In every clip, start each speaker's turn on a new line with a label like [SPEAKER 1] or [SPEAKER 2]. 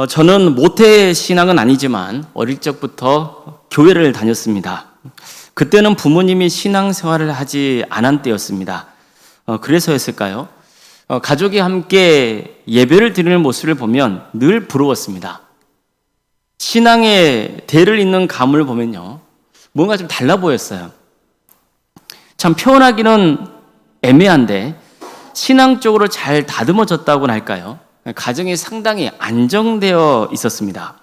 [SPEAKER 1] 저는 모태 신앙은 아니지만 어릴 적부터 교회를 다녔습니다. 그때는 부모님이 신앙생활을 하지 않은 때였습니다. 그래서였을까요? 가족이 함께 예배를 드리는 모습을 보면 늘 부러웠습니다. 신앙의 대를 잇는 가문을 보면요, 뭔가 좀 달라 보였어요. 참 표현하기는 애매한데 신앙적으로 잘 다듬어졌다고나 할까요? 가정이 상당히 안정되어 있었습니다.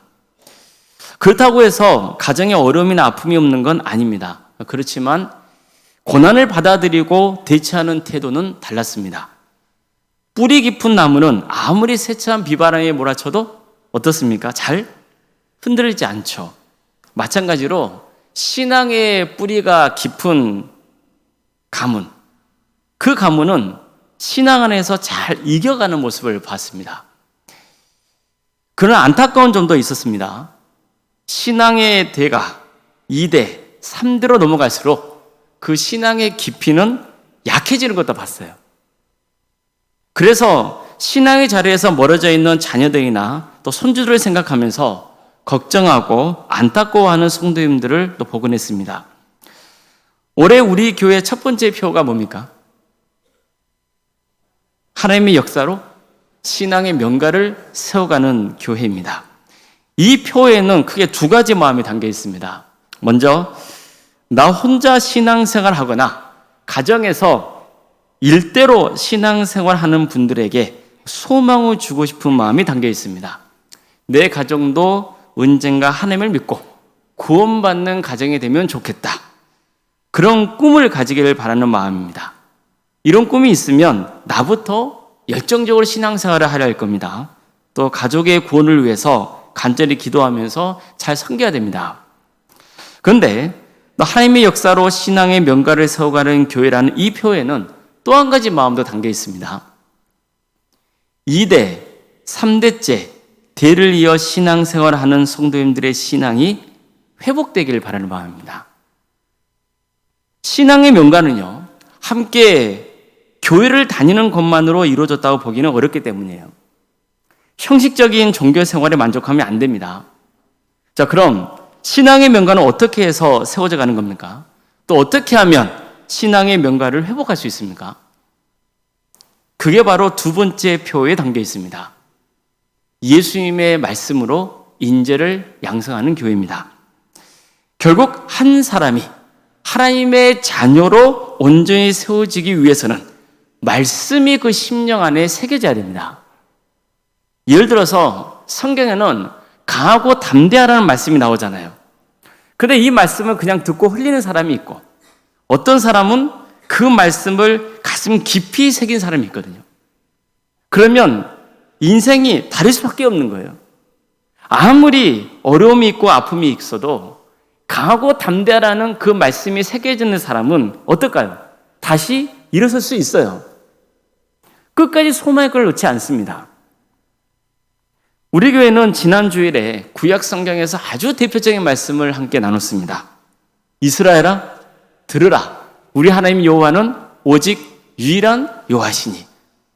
[SPEAKER 1] 그렇다고 해서 가정에 어려움이나 아픔이 없는 건 아닙니다. 그렇지만 고난을 받아들이고 대처하는 태도는 달랐습니다. 뿌리 깊은 나무는 아무리 세차한 비바람에 몰아쳐도 어떻습니까? 잘 흔들리지 않죠. 마찬가지로 신앙의 뿌리가 깊은 가문, 그 가문은 신앙 안에서 잘 이겨가는 모습을 봤습니다. 그러나 안타까운 점도 있었습니다. 신앙의 대가 2대, 3대로 넘어갈수록 그 신앙의 깊이는 약해지는 것도 봤어요. 그래서 신앙의 자리에서 멀어져 있는 자녀들이나 또 손주들을 생각하면서 걱정하고 안타까워하는 성도님들을 또 보곤 했습니다. 올해 우리 교회 첫 번째 표가 뭡니까? 하나님의 역사로 신앙의 명가를 세워가는 교회입니다. 이 표에는 크게 두 가지 마음이 담겨 있습니다. 먼저 나 혼자 신앙생활하거나 가정에서 일대로 신앙생활하는 분들에게 소망을 주고 싶은 마음이 담겨 있습니다. 내 가정도 언젠가 하나님을 믿고 구원받는 가정이 되면 좋겠다, 그런 꿈을 가지기를 바라는 마음입니다. 이런 꿈이 있으면 나부터 열정적으로 신앙생활을 하려 할 겁니다. 또 가족의 구원을 위해서 간절히 기도하면서 잘 섬겨야 됩니다. 그런데 하나님의 역사로 신앙의 명가를 세워가는 교회라는 이 표에는 또 한 가지 마음도 담겨 있습니다. 2대, 3대째 대를 이어 신앙생활을 하는 성도님들의 신앙이 회복되기를 바라는 마음입니다. 신앙의 명가는요, 함께 교회를 다니는 것만으로 이루어졌다고 보기는 어렵기 때문이에요. 형식적인 종교 생활에 만족하면 안 됩니다. 자, 그럼 신앙의 명가는 어떻게 해서 세워져 가는 겁니까? 또 어떻게 하면 신앙의 명가를 회복할 수 있습니까? 그게 바로 두 번째 표에 담겨 있습니다. 예수님의 말씀으로 인재를 양성하는 교회입니다. 결국 한 사람이 하나님의 자녀로 온전히 세워지기 위해서는 말씀이 그 심령 안에 새겨져야 됩니다. 예를 들어서 성경에는 강하고 담대하라는 말씀이 나오잖아요. 그런데 이 말씀을 그냥 듣고 흘리는 사람이 있고, 어떤 사람은 그 말씀을 가슴 깊이 새긴 사람이 있거든요. 그러면 인생이 다를 수밖에 없는 거예요. 아무리 어려움이 있고 아픔이 있어도 강하고 담대하라는 그 말씀이 새겨지는 사람은 어떨까요? 다시 일어설 수 있어요. 끝까지 소망의 걸 놓지 않습니다. 우리 교회는 지난 주일에 구약 성경에서 아주 대표적인 말씀을 함께 나눴습니다. 이스라엘아, 들으라. 우리 하나님 여호와는 오직 유일한 여호와시니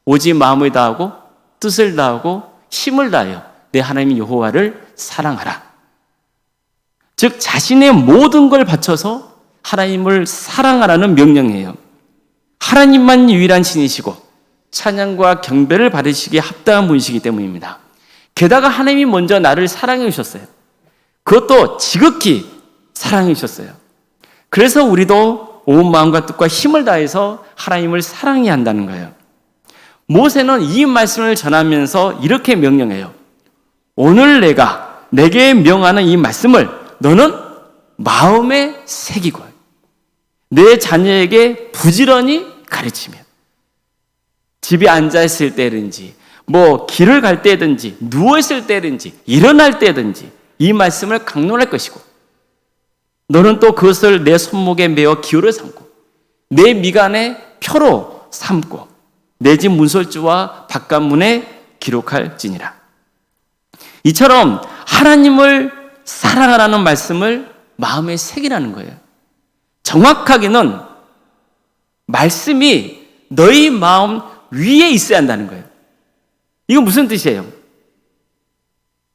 [SPEAKER 1] 오직 마음을 다하고 뜻을 다하고 힘을 다하여 내 하나님 여호와를 사랑하라. 즉 자신의 모든 걸 바쳐서 하나님을 사랑하라는 명령이에요. 하나님만 유일한 신이시고 찬양과 경배를 받으시기에 합당한 분이시기 때문입니다. 게다가 하나님이 먼저 나를 사랑해 주셨어요. 그것도 지극히 사랑해 주셨어요. 그래서 우리도 온 마음과 뜻과 힘을 다해서 하나님을 사랑해야 한다는 거예요. 모세는 이 말씀을 전하면서 이렇게 명령해요. 오늘 내게 명하는 이 말씀을 너는 마음에 새기고 내 자녀에게 부지런히 가르치며, 집에 앉아있을 때든지 길을 갈 때든지 누워있을 때든지 일어날 때든지 이 말씀을 강론할 것이고, 너는 또 그것을 내 손목에 메어 기호를 삼고 내 미간에 표로 삼고 내 집 문설주와 바깥문에 기록할지니라. 이처럼 하나님을 사랑하라는 말씀을 마음에 새기라는 거예요. 정확하게는 말씀이 너희 마음 위에 있어야 한다는 거예요. 이거 무슨 뜻이에요?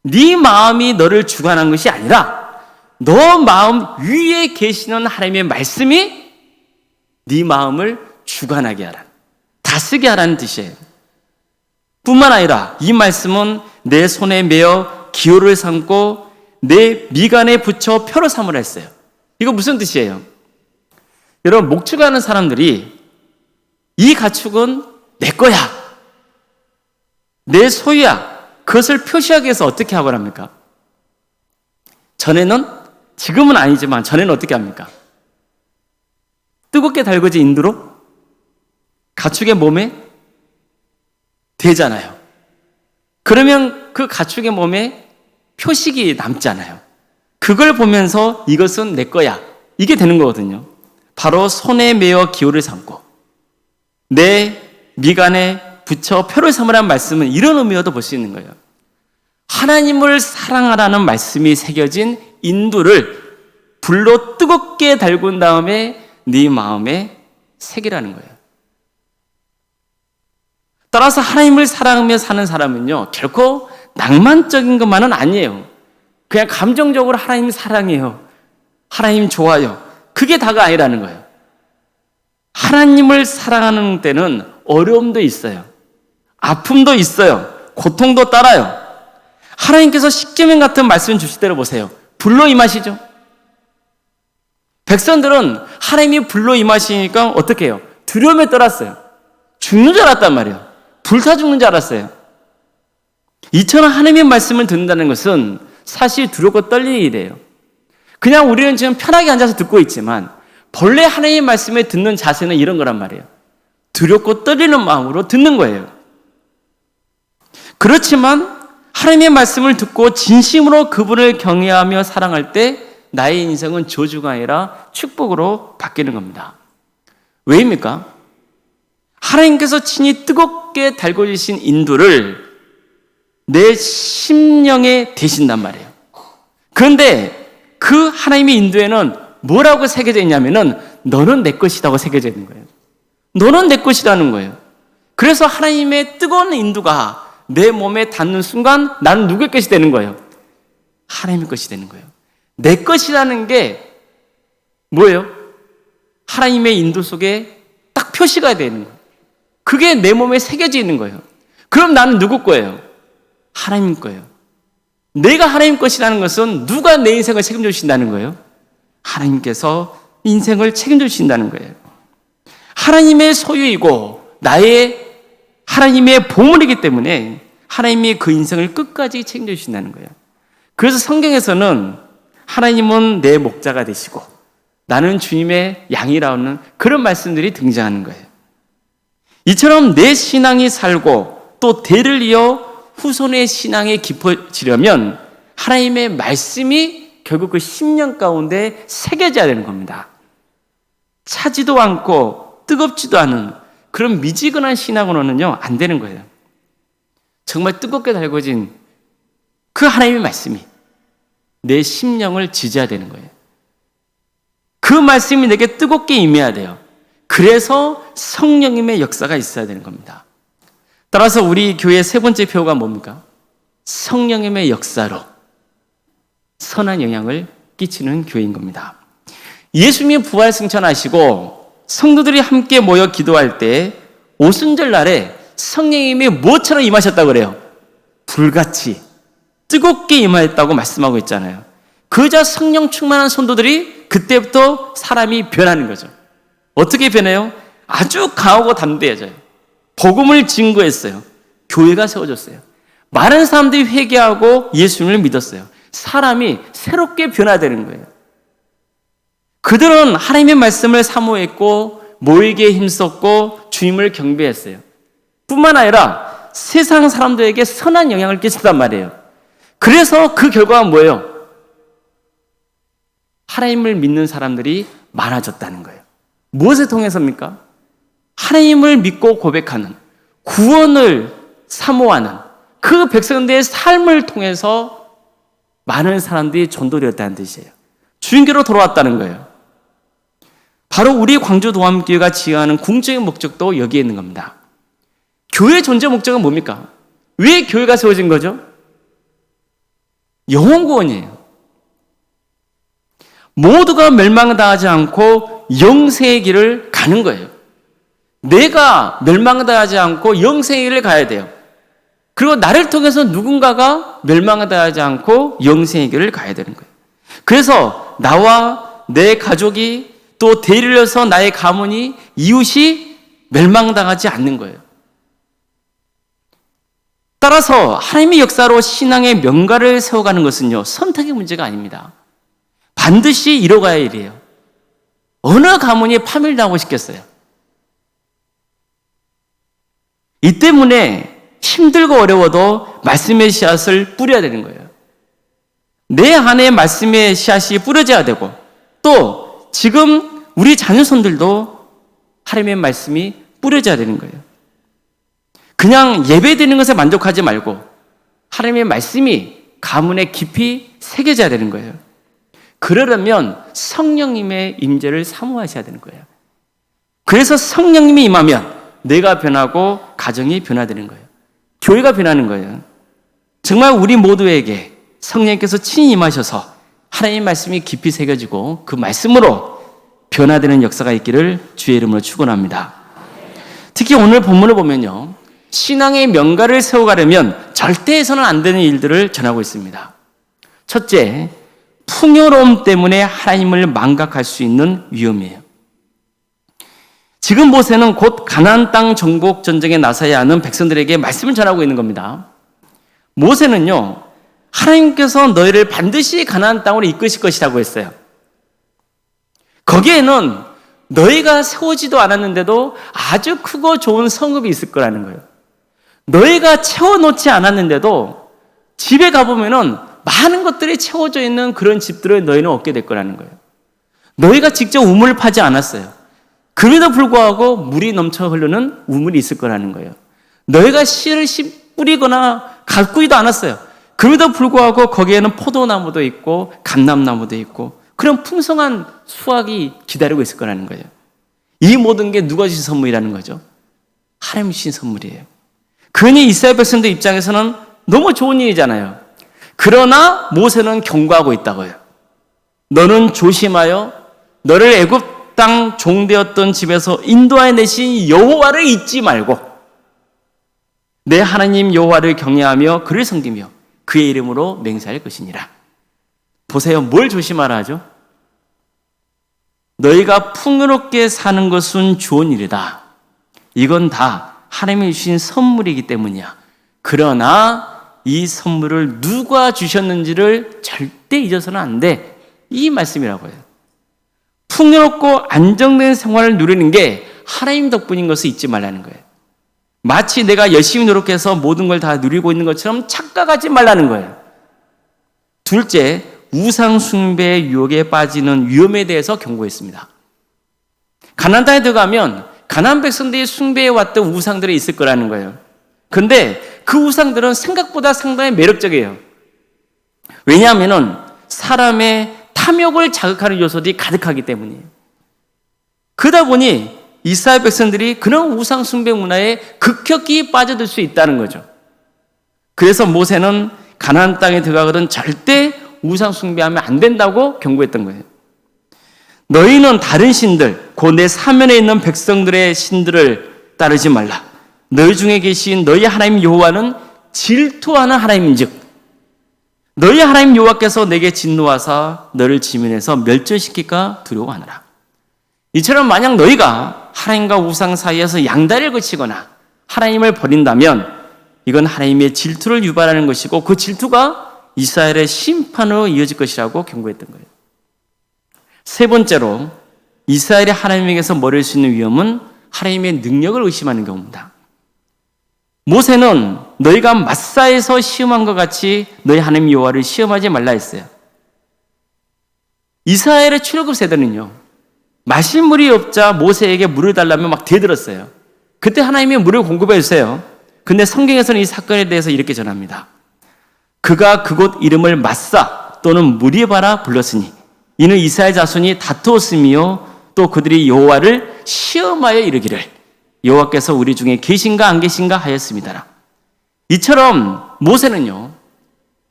[SPEAKER 1] 네 마음이 너를 주관한 것이 아니라 너 마음 위에 계시는 하나님의 말씀이 네 마음을 주관하게 하라, 다스게 하라는 뜻이에요. 뿐만 아니라 이 말씀은 내 손에 메어 기호를 삼고 내 미간에 붙여 표로 삼으라 했어요. 이거 무슨 뜻이에요? 여러분, 목축하는 사람들이 이 가축은 내 거야, 내 소유야, 그것을 표시하기 위해서 어떻게 하고 합니까? 전에는, 지금은 아니지만 전에는 어떻게 합니까? 뜨겁게 달궈진 인두로 가축의 몸에 대잖아요. 그러면 그 가축의 몸에 표식이 남잖아요. 그걸 보면서 이것은 내 거야, 이게 되는 거거든요. 바로 손에 메어 기호를 삼고 내 미간에 붙여 표를 삼으라는 말씀은 이런 의미로도 볼 수 있는 거예요. 하나님을 사랑하라는 말씀이 새겨진 인두를 불로 뜨겁게 달군 다음에 네 마음에 새기라는 거예요. 따라서 하나님을 사랑하며 사는 사람은요, 결코 낭만적인 것만은 아니에요. 그냥 감정적으로 하나님 사랑해요, 하나님 좋아요, 그게 다가 아니라는 거예요. 하나님을 사랑하는 때는 어려움도 있어요, 아픔도 있어요, 고통도 따라요. 하나님께서 십계명 같은 말씀 주실 때를 보세요. 불로 임하시죠. 백성들은 하나님이 불로 임하시니까 어떻게 해요? 두려움에 떨었어요. 죽는 줄 알았단 말이에요. 불타 죽는 줄 알았어요. 이처럼 하나님의 말씀을 듣는다는 것은 사실 두렵고 떨리는 일이에요. 그냥 우리는 지금 편하게 앉아서 듣고 있지만 본래 하나님의 말씀을 듣는 자세는 이런 거란 말이에요. 두렵고 떨리는 마음으로 듣는 거예요. 그렇지만 하나님의 말씀을 듣고 진심으로 그분을 경외하며 사랑할 때 나의 인생은 저주가 아니라 축복으로 바뀌는 겁니다. 왜입니까? 하나님께서 친히 뜨겁게 달궈주신 인두를 내 심령에 대신단 말이에요. 그런데 그 하나님의 인두에는 뭐라고 새겨져 있냐면은 너는 내 것이라고 새겨져 있는 거예요. 너는 내 것이라는 거예요. 그래서 하나님의 뜨거운 인두가 내 몸에 닿는 순간 나는 누구의 것이 되는 거예요? 하나님의 것이 되는 거예요. 내 것이라는 게 뭐예요? 하나님의 인도 속에 딱 표시가 되는 거예요. 그게 내 몸에 새겨져 있는 거예요. 그럼 나는 누구 거예요? 하나님 거예요. 내가 하나님 것이라는 것은 누가 내 인생을 책임져 주신다는 거예요? 하나님께서 인생을 책임져 주신다는 거예요. 하나님의 소유이고 나의 하나님의 보물이기 때문에 하나님이 그 인생을 끝까지 책임져 주신다는 거예요. 그래서 성경에서는 하나님은 내 목자가 되시고 나는 주님의 양이라는 그런 말씀들이 등장하는 거예요. 이처럼 내 신앙이 살고 또 대를 이어 후손의 신앙이 깊어지려면 하나님의 말씀이 결국 그 심령 가운데 새겨져야 되는 겁니다. 차지도 않고 뜨겁지도 않은 그런 미지근한 신앙으로는요 안 되는 거예요. 정말 뜨겁게 달궈진 그 하나님의 말씀이 내 심령을 지져야 되는 거예요. 그 말씀이 내게 뜨겁게 임해야 돼요. 그래서 성령님의 역사가 있어야 되는 겁니다. 따라서 우리 교회의 세 번째 표가 뭡니까? 성령님의 역사로 선한 영향을 끼치는 교회인 겁니다. 예수님이 부활 승천하시고 성도들이 함께 모여 기도할 때 오순절 날에 성령님이 뭐처럼 임하셨다고 그래요? 불같이 뜨겁게 임하였다고 말씀하고 있잖아요. 그저 성령 충만한 성도들이 그때부터 사람이 변하는 거죠. 어떻게 변해요? 아주 강하고 담대해져요. 복음을 증거했어요. 교회가 세워졌어요. 많은 사람들이 회개하고 예수님을 믿었어요. 사람이 새롭게 변화되는 거예요. 그들은 하나님의 말씀을 사모했고 모이기에 힘썼고 주님을 경배했어요. 뿐만 아니라 세상 사람들에게 선한 영향을 끼쳤단 말이에요. 그래서 그 결과가 뭐예요? 하나님을 믿는 사람들이 많아졌다는 거예요. 무엇을 통해서입니까? 하나님을 믿고 고백하는, 구원을 사모하는 그 백성들의 삶을 통해서 많은 사람들이 전도되었다는 뜻이에요. 주님께로 돌아왔다는 거예요. 바로 우리 광주도함교회가 지향하는 궁극적인 목적도 여기에 있는 겁니다. 교회의 존재 목적은 뭡니까? 왜 교회가 세워진 거죠? 영원 구원이에요. 모두가 멸망당하지 않고 영생의 길을 가는 거예요. 내가 멸망당하지 않고 영생의 길을 가야 돼요. 그리고 나를 통해서 누군가가 멸망당하지 않고 영생의 길을 가야 되는 거예요. 그래서 나와 내 가족이 또 대를 이어서 나의 가문이 이웃이 멸망당하지 않는 거예요. 따라서 하나님의 역사로 신앙의 명가를 세워가는 것은요, 선택의 문제가 아닙니다. 반드시 이뤄가야 할 일이에요. 어느 가문이 파멸당하고 싶겠어요? 이 때문에 힘들고 어려워도 말씀의 씨앗을 뿌려야 되는 거예요. 내 안에 말씀의 씨앗이 뿌려져야 되고, 또 지금 우리 자녀손들도 하나님의 말씀이 뿌려져야 되는 거예요. 그냥 예배드리는 것에 만족하지 말고 하나님의 말씀이 가문에 깊이 새겨져야 되는 거예요. 그러려면 성령님의 임재를 사모하셔야 되는 거예요. 그래서 성령님이 임하면 내가 변하고 가정이 변화되는 거예요. 교회가 변하는 거예요. 정말 우리 모두에게 성령님께서 친히 임하셔서 하나님의 말씀이 깊이 새겨지고 그 말씀으로 변화되는 역사가 있기를 주의 이름으로 축원합니다. 특히 오늘 본문을 보면요, 신앙의 명가를 세워가려면 절대 해서는 안 되는 일들을 전하고 있습니다. 첫째, 풍요로움 때문에 하나님을 망각할 수 있는 위험이에요. 지금 모세는 곧 가나안 땅 정복 전쟁에 나서야 하는 백성들에게 말씀을 전하고 있는 겁니다. 모세는요, 하나님께서 너희를 반드시 가나안 땅으로 이끄실 것이라고 했어요. 거기에는 너희가 세우지도 않았는데도 아주 크고 좋은 성읍이 있을 거라는 거예요. 너희가 채워놓지 않았는데도 집에 가보면은 많은 것들이 채워져 있는 그런 집들을 너희는 얻게 될 거라는 거예요. 너희가 직접 우물을 파지 않았어요. 그럼에도 불구하고 물이 넘쳐 흐르는 우물이 있을 거라는 거예요. 너희가 씨를 뿌리거나 가꾸지도 않았어요. 그럼에도 불구하고 거기에는 포도나무도 있고 감람나무도 있고 그런 풍성한 수확이 기다리고 있을 거라는 거예요. 이 모든 게 누가 주신 선물이라는 거죠? 하나님이 주신 선물이에요. 그러니 이스라엘 백성들 입장에서는 너무 좋은 일이잖아요. 그러나 모세는 경고하고 있다고요. 너는 조심하여 너를 애굽 땅 종되었던 집에서 인도하여 내신 여호와를 잊지 말고 내 하나님 여호와를 경외하며 그를 섬기며 그의 이름으로 맹세할 것이니라. 보세요. 뭘 조심하라 하죠? 너희가 풍요롭게 사는 것은 좋은 일이다. 이건 다 하나님이 주신 선물이기 때문이야. 그러나 이 선물을 누가 주셨는지를 절대 잊어서는 안 돼. 이 말씀이라고 해요. 풍요롭고 안정된 생활을 누리는 게 하나님 덕분인 것을 잊지 말라는 거예요. 마치 내가 열심히 노력해서 모든 걸 다 누리고 있는 것처럼 착각하지 말라는 거예요. 둘째, 우상 숭배의 유혹에 빠지는 위험에 대해서 경고했습니다. 가나안 땅에 들어가면 가나안 백성들이 숭배해 왔던 우상들이 있을 거라는 거예요. 그런데 그 우상들은 생각보다 상당히 매력적이에요. 왜냐하면 사람의 탐욕을 자극하는 요소들이 가득하기 때문이에요. 그러다 보니 이스라엘 백성들이 그런 우상 숭배 문화에 급격히 빠져들 수 있다는 거죠. 그래서 모세는 가나안 땅에 들어가거든 절대 우상 숭배하면 안 된다고 경고했던 거예요. 너희는 다른 신들, 곧 내 사면에 있는 백성들의 신들을 따르지 말라. 너희 중에 계신 너희 하나님 여호와는 질투하는 하나님인즉 너희 하나님 여호와께서 내게 진노하사 너를 지면에서 멸절시킬까 두려워하노라. 이처럼 만약 너희가 하나님과 우상 사이에서 양다리를 거치거나 하나님을 버린다면 이건 하나님의 질투를 유발하는 것이고 그 질투가 이스라엘의 심판으로 이어질 것이라고 경고했던 거예요. 세 번째로 이스라엘이 하나님에게서 멀어질 수 있는 위험은 하나님의 능력을 의심하는 경우입니다. 모세는 너희가 마사에서 시험한 것 같이 너희 하나님 여호와를 시험하지 말라 했어요. 이스라엘의 출애굽 세대는요, 마실 물이 없자 모세에게 물을 달라며 막 대들었어요. 그때 하나님이 물을 공급해 주세요. 근데 성경에서는 이 사건에 대해서 이렇게 전합니다. 그가 그곳 이름을 마사 또는 무리바라 불렀으니 이는 이스라엘 자손이 다투었으며 또 그들이 여호와를 시험하여 이르기를 여호와께서 우리 중에 계신가 안 계신가 하였습니다. 이처럼 모세는요,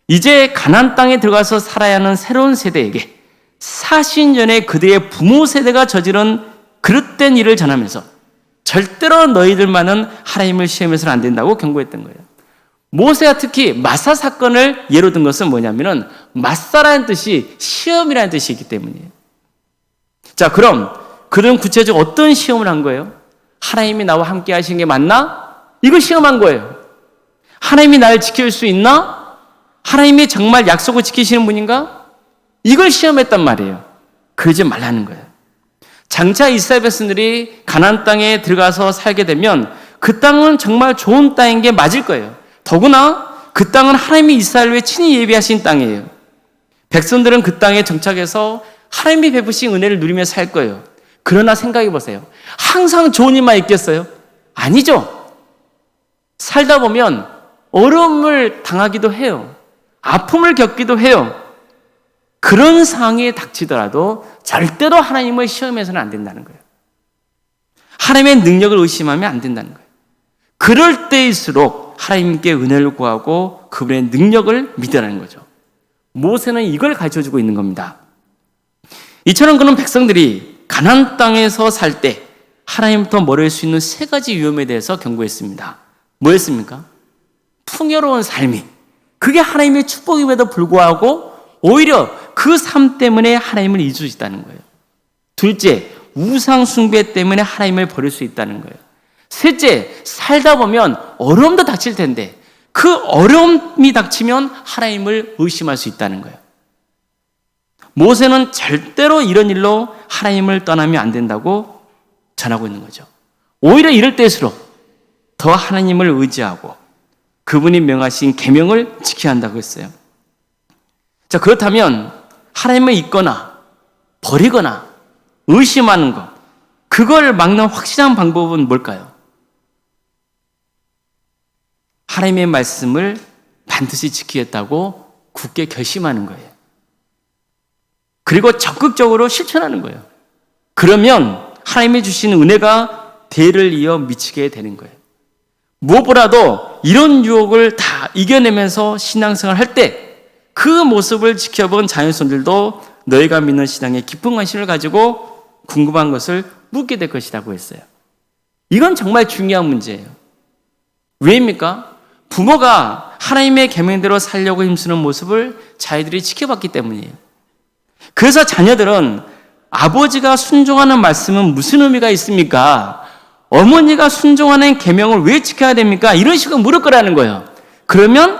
[SPEAKER 1] 이제 가나안 땅에 들어가서 살아야 하는 새로운 세대에게 40년의 그들의 부모 세대가 저지른 그릇된 일을 전하면서 절대로 너희들만은 하나님을 시험해서는 안 된다고 경고했던 거예요. 모세가 특히 마사 사건을 예로 든 것은 뭐냐면은 마사라는 뜻이 시험이라는 뜻이기 때문이에요. 자, 그럼 그들은 구체적으로 어떤 시험을 한 거예요? 하나님이 나와 함께 하신 게 맞나? 이걸 시험한 거예요. 하나님이 나를 지킬 수 있나? 하나님이 정말 약속을 지키시는 분인가? 이걸 시험했단 말이에요. 그러지 말라는 거예요. 장차 이스라엘 백성들이 가나안 땅에 들어가서 살게 되면 그 땅은 정말 좋은 땅인 게 맞을 거예요. 더구나 그 땅은 하나님이 이스라엘을 위해 친히 예비하신 땅이에요. 백성들은 그 땅에 정착해서 하나님이 베푸신 은혜를 누리며 살 거예요. 그러나 생각해 보세요. 항상 좋은 일만 있겠어요? 아니죠. 살다 보면 어려움을 당하기도 해요. 아픔을 겪기도 해요. 그런 상황이 닥치더라도 절대로 하나님을 시험해서는 안 된다는 거예요. 하나님의 능력을 의심하면 안 된다는 거예요. 그럴 때일수록 하나님께 은혜를 구하고 그분의 능력을 믿으라는 거죠. 모세는 이걸 가르쳐주고 있는 겁니다. 이처럼 그런 백성들이 가나안 땅에서 살 때 하나님부터 멀어질 수 있는 세 가지 위험에 대해서 경고했습니다. 뭐였습니까? 풍요로운 삶이, 그게 하나님의 축복임에도 불구하고 오히려 그 삶 때문에 하나님을 잊을 수 있다는 거예요. 둘째, 우상 숭배 때문에 하나님을 버릴 수 있다는 거예요. 셋째, 살다 보면 어려움도 닥칠 텐데 그 어려움이 닥치면 하나님을 의심할 수 있다는 거예요. 모세는 절대로 이런 일로 하나님을 떠나면 안 된다고 전하고 있는 거죠. 오히려 이럴 때일수록 더 하나님을 의지하고 그분이 명하신 계명을 지켜야 한다고 했어요. 자, 그렇다면 하나님을 잊거나 버리거나 의심하는 것, 그걸 막는 확실한 방법은 뭘까요? 하나님의 말씀을 반드시 지키겠다고 굳게 결심하는 거예요. 그리고 적극적으로 실천하는 거예요. 그러면 하나님이 주신 은혜가 대를 이어 미치게 되는 거예요. 무엇보다도 이런 유혹을 다 이겨내면서 신앙생활을 할 때 그 모습을 지켜본 자녀손들도 너희가 믿는 신앙에 깊은 관심을 가지고 궁금한 것을 묻게 될 것이라고 했어요. 이건 정말 중요한 문제예요. 왜입니까? 부모가 하나님의 계명대로 살려고 힘쓰는 모습을 자녀들이 지켜봤기 때문이에요. 그래서 자녀들은 아버지가 순종하는 말씀은 무슨 의미가 있습니까? 어머니가 순종하는 계명을 왜 지켜야 됩니까? 이런 식으로 물을 거라는 거예요. 그러면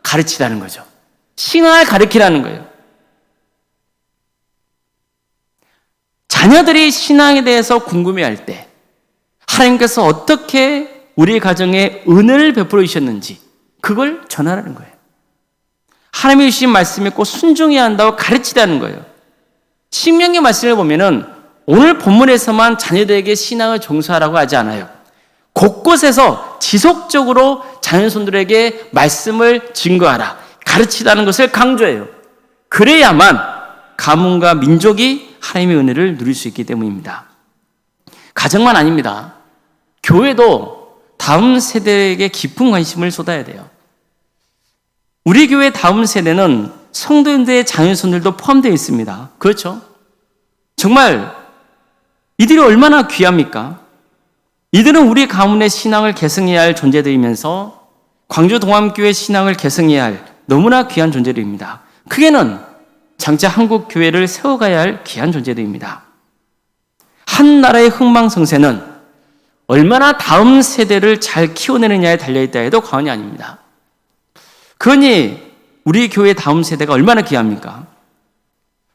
[SPEAKER 1] 가르치라는 거죠. 신앙을 가르치라는 거예요. 자녀들이 신앙에 대해서 궁금해할 때 하나님께서 어떻게 우리 가정에 은혜를 베풀어 주셨는지 그걸 전하라는 거예요. 하나님이 주신 말씀에 꼭 순종해야 한다고 가르치라는 거예요. 신명기 말씀을 보면은 오늘 본문에서만 자녀들에게 신앙을 종수하라고 하지 않아요. 곳곳에서 지속적으로 자녀손들에게 말씀을 증거하라, 가르치라는 것을 강조해요. 그래야만 가문과 민족이 하나님의 은혜를 누릴 수 있기 때문입니다. 가정만 아닙니다. 교회도 다음 세대에게 깊은 관심을 쏟아야 돼요. 우리 교회 다음 세대는 성도님들의 자녀손들도 포함되어 있습니다. 그렇죠? 정말 이들이 얼마나 귀합니까? 이들은 우리 가문의 신앙을 계승해야 할 존재들이면서 광주 동암교회 신앙을 계승해야 할 너무나 귀한 존재들입니다. 크게는 장차 한국 교회를 세워가야 할 귀한 존재들입니다. 한 나라의 흥망성쇠는 얼마나 다음 세대를 잘 키워내느냐에 달려있다 해도 과언이 아닙니다. 그러니 우리 교회 다음 세대가 얼마나 귀합니까?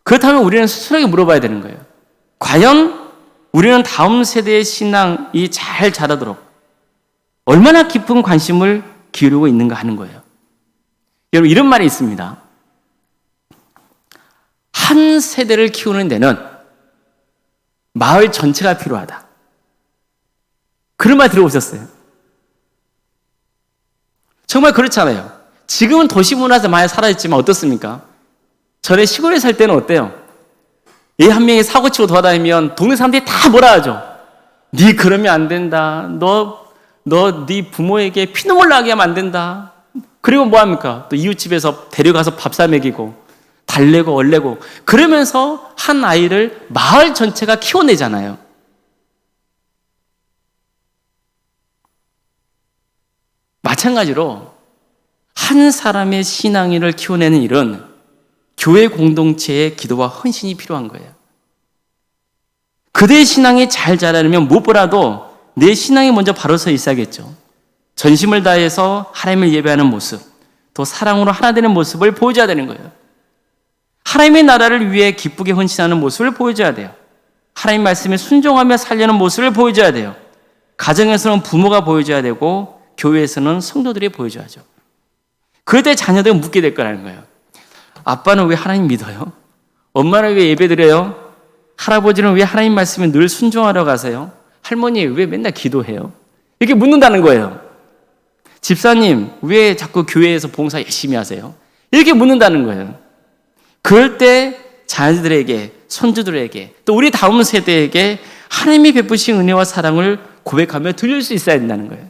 [SPEAKER 1] 그렇다면 우리는 스스로에게 물어봐야 되는 거예요. 과연 우리는 다음 세대의 신앙이 잘 자라도록 얼마나 깊은 관심을 기울이고 있는가 하는 거예요. 여러분, 이런 말이 있습니다. 한 세대를 키우는 데는 마을 전체가 필요하다. 그런 말 들어보셨어요? 정말 그렇잖아요. 지금은 도시 문화에서 많이 사라졌지만 어떻습니까? 전에 시골에 살 때는 어때요? 얘 한 명이 사고치고 돌아다니면 동네 사람들이 다 뭐라 하죠? 네 그러면 안 된다. 너 네 부모에게 피눈물 나게 하면 안 된다. 그리고 뭐 합니까? 또 이웃집에서 데려가서 밥 사 먹이고 달래고 얼래고 그러면서 한 아이를 마을 전체가 키워내잖아요. 마찬가지로 한 사람의 신앙인을 키워내는 일은 교회 공동체의 기도와 헌신이 필요한 거예요. 그대의 신앙이 잘 자라려면 무엇보다도 내 신앙이 먼저 바로 서 있어야겠죠. 전심을 다해서 하나님을 예배하는 모습, 또 사랑으로 하나 되는 모습을 보여줘야 되는 거예요. 하나님의 나라를 위해 기쁘게 헌신하는 모습을 보여줘야 돼요. 하나님 말씀에 순종하며 살려는 모습을 보여줘야 돼요. 가정에서는 부모가 보여줘야 되고 교회에서는 성도들이 보여줘야죠. 그럴 때 자녀들은 묻게 될 거라는 거예요. 아빠는 왜 하나님 믿어요? 엄마는 왜 예배 드려요? 할아버지는 왜 하나님 말씀에 늘 순종하러 가세요? 할머니 왜 맨날 기도해요? 이렇게 묻는다는 거예요. 집사님 왜 자꾸 교회에서 봉사 열심히 하세요? 이렇게 묻는다는 거예요. 그럴 때 자녀들에게, 손주들에게, 또 우리 다음 세대에게 하나님이 베푸신 은혜와 사랑을 고백하며 들릴 수 있어야 된다는 거예요.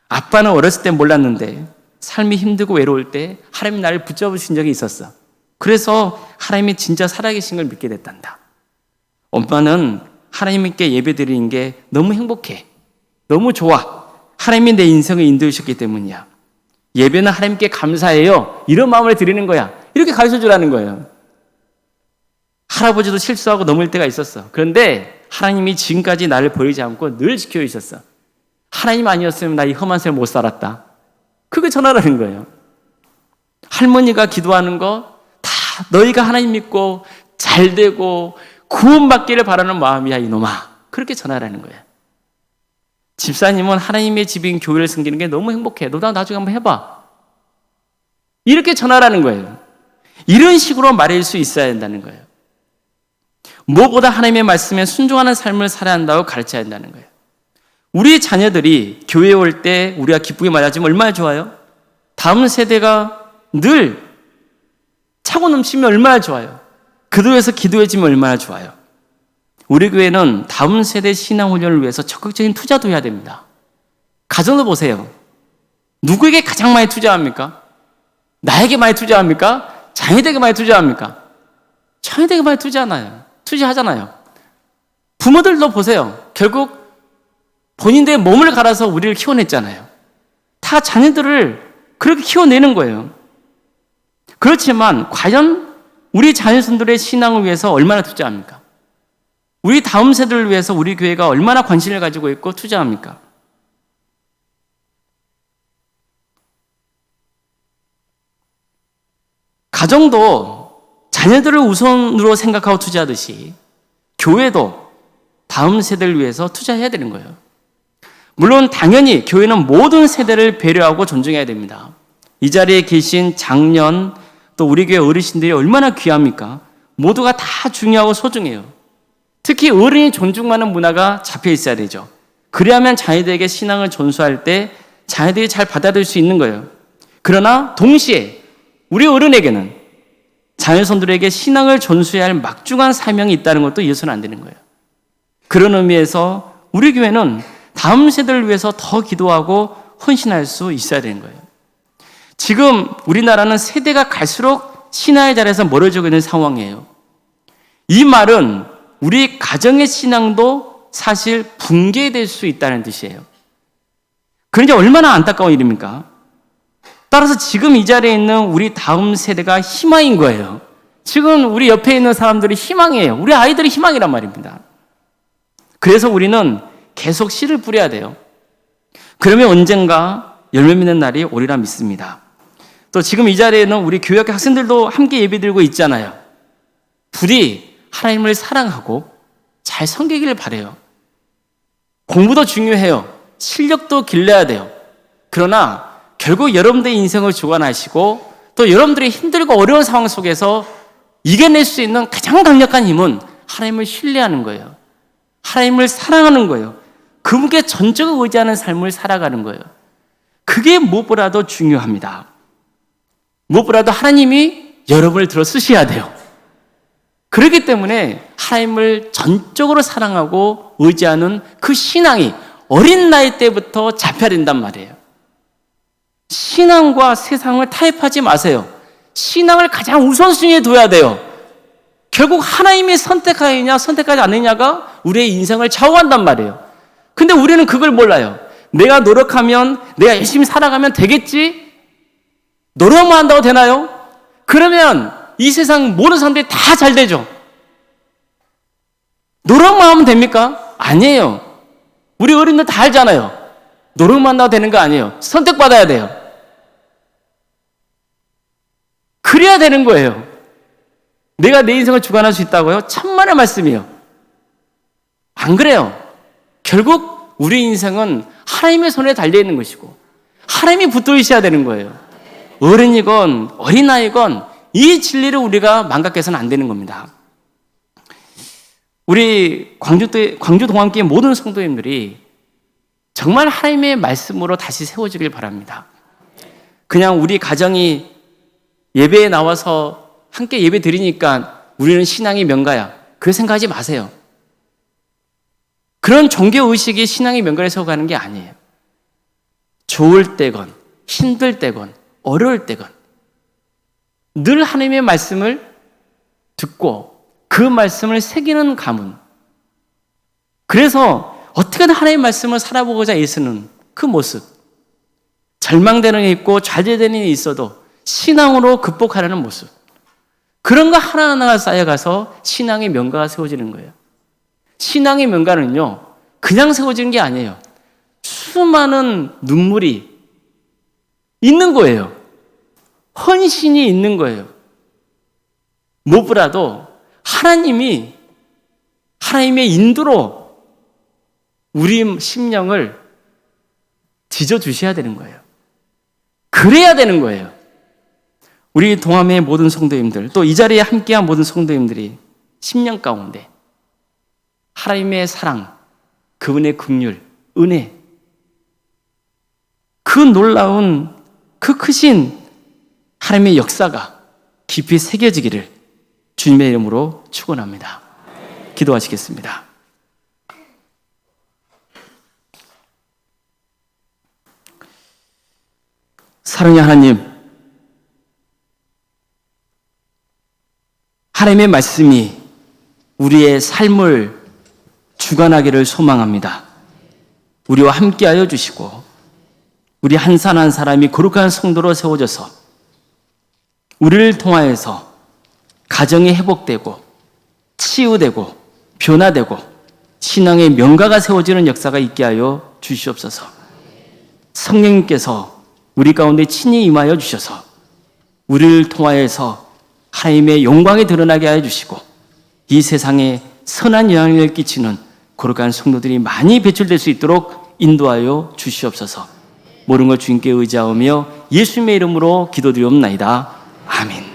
[SPEAKER 1] 아빠는 어렸을 때 몰랐는데 삶이 힘들고 외로울 때 하나님이 나를 붙잡으신 적이 있었어. 그래서 하나님이 진짜 살아계신 걸 믿게 됐단다. 엄마는 하나님께 예배 드리는 게 너무 행복해. 너무 좋아. 하나님이 내 인생을 인도해 주셨기 때문이야. 예배는 하나님께 감사해요. 이런 마음을 드리는 거야. 이렇게 가르쳐 주라는 거예요. 할아버지도 실수하고 넘을 때가 있었어. 그런데 하나님이 지금까지 나를 버리지 않고 늘 지켜주셨어. 하나님 아니었으면 나 이 험한 삶 못 살았다. 그게 전하라는 거예요. 할머니가 기도하는 거 다 너희가 하나님 믿고 잘 되고 구원받기를 바라는 마음이야 이놈아. 그렇게 전하라는 거예요. 집사님은 하나님의 집인 교회를 섬기는 게 너무 행복해. 너도 나중에 한번 해봐. 이렇게 전하라는 거예요. 이런 식으로 말할 수 있어야 된다는 거예요. 무엇보다 하나님의 말씀에 순종하는 삶을 살아야 한다고 가르쳐야 한다는 거예요. 우리 자녀들이 교회에 올 때 우리가 기쁘게 맞아주면 얼마나 좋아요? 다음 세대가 늘 차고 넘치면 얼마나 좋아요? 그도에서 기도해주면 얼마나 좋아요? 우리 교회는 다음 세대 신앙 훈련을 위해서 적극적인 투자도 해야 됩니다. 가정도 보세요. 누구에게 가장 많이 투자합니까? 나에게 많이 투자합니까? 자녀에게 많이 투자합니까? 자녀에게 많이 투자하잖아요. 부모들도 보세요. 결국 본인들의 몸을 갈아서 우리를 키워냈잖아요. 다 자녀들을 그렇게 키워내는 거예요. 그렇지만 과연 우리 자녀손들의 신앙을 위해서 얼마나 투자합니까? 우리 다음 세대를 위해서 우리 교회가 얼마나 관심을 가지고 있고 투자합니까? 가정도 자녀들을 우선으로 생각하고 투자하듯이 교회도 다음 세대를 위해서 투자해야 되는 거예요. 물론 당연히 교회는 모든 세대를 배려하고 존중해야 됩니다. 이 자리에 계신 장년 또 우리 교회 어르신들이 얼마나 귀합니까? 모두가 다 중요하고 소중해요. 특히 어른이 존중하는 문화가 잡혀 있어야 되죠. 그래야만 자녀들에게 신앙을 전수할 때 자녀들이 잘 받아들일 수 있는 거예요. 그러나 동시에 우리 어른에게는 자녀손들에게 신앙을 전수해야 할 막중한 사명이 있다는 것도 잊어서는 안 되는 거예요. 그런 의미에서 우리 교회는 다음 세대를 위해서 더 기도하고 헌신할 수 있어야 되는 거예요. 지금 우리나라는 세대가 갈수록 신앙의 자리에서 멀어지고 있는 상황이에요. 이 말은 우리 가정의 신앙도 사실 붕괴될 수 있다는 뜻이에요. 그런데 얼마나 안타까운 일입니까? 따라서 지금 이 자리에 있는 우리 다음 세대가 희망인 거예요. 지금 우리 옆에 있는 사람들이 희망이에요. 우리 아이들이 희망이란 말입니다. 그래서 우리는 계속 씨를 뿌려야 돼요. 그러면 언젠가 열매 맺는 날이 오리라 믿습니다. 또 지금 이 자리에는 우리 교회학교 학생들도 함께 예배드리고 있잖아요. 부디 하나님을 사랑하고 잘 섬기기를 바라요. 공부도 중요해요. 실력도 길러야 돼요. 그러나 결국 여러분들의 인생을 주관하시고 또 여러분들이 힘들고 어려운 상황 속에서 이겨낼 수 있는 가장 강력한 힘은 하나님을 신뢰하는 거예요. 하나님을 사랑하는 거예요. 그분께 전적으로 의지하는 삶을 살아가는 거예요. 그게 무엇보다도 중요합니다. 무엇보다도 하나님이 여러분을 들어 쓰셔야 돼요. 그렇기 때문에 하나님을 전적으로 사랑하고 의지하는 그 신앙이 어린 나이 때부터 잡혀야 된단 말이에요. 신앙과 세상을 타협하지 마세요. 신앙을 가장 우선순위에 둬야 돼요. 결국 하나님이 선택하느냐 선택하지 않느냐가 우리의 인생을 좌우한단 말이에요. 근데 우리는 그걸 몰라요. 내가 노력하면, 내가 열심히 살아가면 되겠지? 노력만 한다고 되나요? 그러면 이 세상 모든 사람들이 다 잘 되죠. 노력만 하면 됩니까? 아니에요. 우리 어른들 다 알잖아요. 노력만 한다고 되는 거 아니에요. 선택받아야 돼요. 그래야 되는 거예요. 내가 내 인생을 주관할 수 있다고요? 천만의 말씀이에요. 안 그래요. 결국 우리 인생은 하나님의 손에 달려있는 것이고 하나님이 붙들어 있어야 되는 거예요. 어른이건 어린아이건 이 진리를 우리가 망각해서는 안 되는 겁니다. 우리 광주 동안교회 모든 성도님들이 정말 하나님의 말씀으로 다시 세워지길 바랍니다. 그냥 우리 가정이 예배에 나와서 함께 예배 드리니까 우리는 신앙의 명가야. 그렇게 생각하지 마세요. 그런 종교의식이 신앙의 명가를 세워가는 게 아니에요. 좋을 때건 힘들 때건 어려울 때건 늘 하나님의 말씀을 듣고 그 말씀을 새기는 가문. 그래서 어떻게든 하나님의 말씀을 살아보고자 애쓰는 그 모습. 절망되는 게 있고 좌절되는 일이 있어도 신앙으로 극복하려는 모습. 그런 거 하나하나가 쌓여가서 신앙의 명가가 세워지는 거예요. 신앙의 명가는요, 그냥 세워지는 게 아니에요. 수많은 눈물이 있는 거예요. 헌신이 있는 거예요. 무엇보다도 하나님의 인도로 우리 심령을 지져주셔야 되는 거예요. 그래야 되는 거예요. 우리 동함의 모든 성도님들, 또 이 자리에 함께한 모든 성도님들이 심령 가운데 하나님의 사랑, 그분의 긍휼, 은혜, 그 놀라운, 그 크신 하나님의 역사가 깊이 새겨지기를 주님의 이름으로 축원합니다. 기도하시겠습니다. 사랑의 하나님, 하나님의 말씀이 우리의 삶을 주관하기를 소망합니다. 우리와 함께하여 주시고 우리 한 사람 한 사람이 거룩한 성도로 세워져서 우리를 통하여서 가정이 회복되고 치유되고 변화되고 신앙의 명가가 세워지는 역사가 있게 하여 주시옵소서. 성령님께서 우리 가운데 친히 임하여 주셔서 우리를 통하여서 하나님의 영광이 드러나게 하여 주시고 이 세상에 선한 영향력을 끼치는 거룩한 성도들이 많이 배출될 수 있도록 인도하여 주시옵소서. 모든 걸 주님께 의지하며 예수님의 이름으로 기도드리옵나이다. 아멘.